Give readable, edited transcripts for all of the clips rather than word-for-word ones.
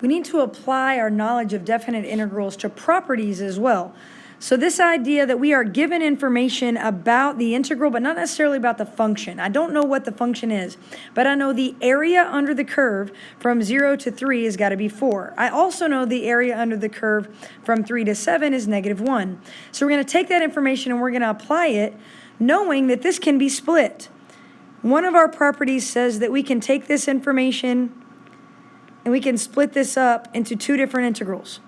we need to apply our knowledge of definite integrals to properties as well. So this idea that we are given information about the integral, but not necessarily about the function. I don't know what the function is, but I know the area under the curve from 0 to 3 has got to be 4. I also know the area under the curve from 3 to 7 is -1. So we're going to take that information and we're going to apply it, knowing that this can be split. One of our properties says that we can take this information and we can split this up into two different integrals.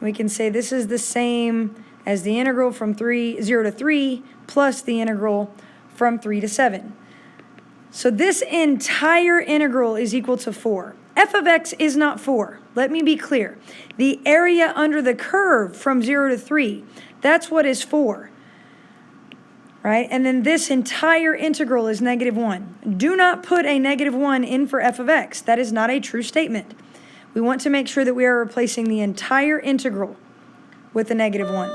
We can say this is the same as the integral from 0 to 3 plus the integral from 3 to 7. So this entire integral is equal to 4. F of x is not 4. Let me be clear. The area under the curve from 0 to 3, that's what is 4. Right? And then this entire integral is -1. Do not put a -1 in for f of x. That is not a true statement. We want to make sure that we are replacing the entire integral with a -1.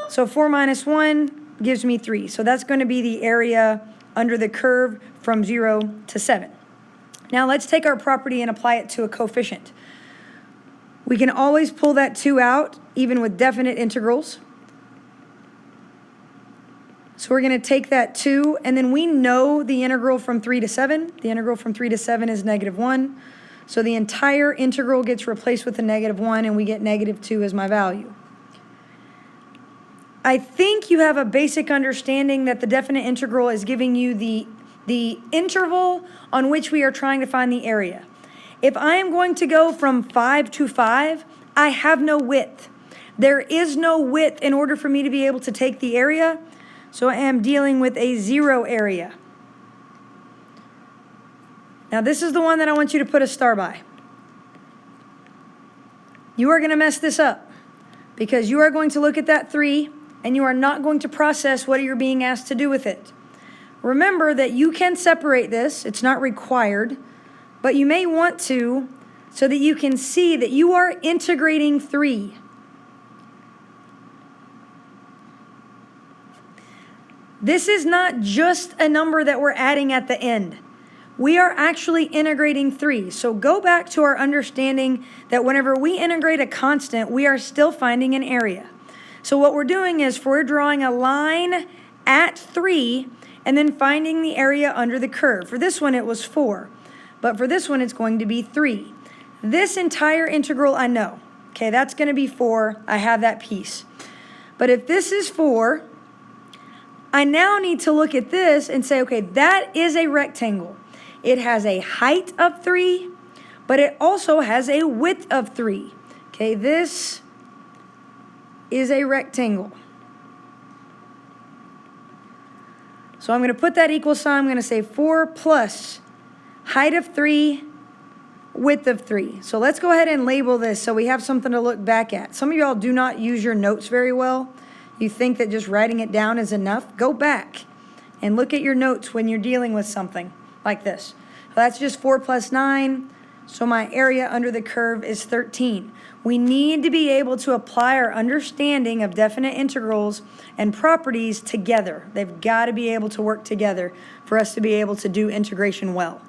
So 4 minus 1 gives me 3. So that's going to be the area under the curve from 0 to 7. Now let's take our property and apply it to a coefficient. We can always pull that 2 out, even with definite integrals. So we're going to take that 2, and then we know the integral from 3 to 7. The integral from 3 to 7 is -1. So the entire integral gets replaced with a -1, and we get -2 as my value. I think you have a basic understanding that the definite integral is giving you the interval on which we are trying to find the area. If I am going to go from 5 to 5, I have no width. There is no width in order for me to be able to take the area, so I am dealing with a 0 area. Now this is the one that I want you to put a star by. You are going to mess this up because you are going to look at that 3 and you are not going to process what you're being asked to do with it. Remember that you can separate this. It's not required, but you may want to so that you can see that you are integrating 3. This is not just a number that we're adding at the end. We are actually integrating 3. So go back to our understanding that whenever we integrate a constant, we are still finding an area. So what we're doing is we're drawing a line at 3 and then finding the area under the curve. For this one, it was 4. But for this one, it's going to be 3. This entire integral, I know. Okay, that's going to be 4. I have that piece. But if this is 4, I now need to look at this and say, okay, that is a rectangle. It has a height of 3, but it also has a width of 3. Okay, this is a rectangle. So I'm going to put that equal sign. I'm going to say 4 plus height of 3, width of 3. So let's go ahead and label this so we have something to look back at. Some of y'all do not use your notes very well. You think that just writing it down is enough. Go back and look at your notes when you're dealing with something like this. So that's just 4 plus 9. So my area under the curve is 13. We need to be able to apply our understanding of definite integrals and properties together. They've got to be able to work together for us to be able to do integration well.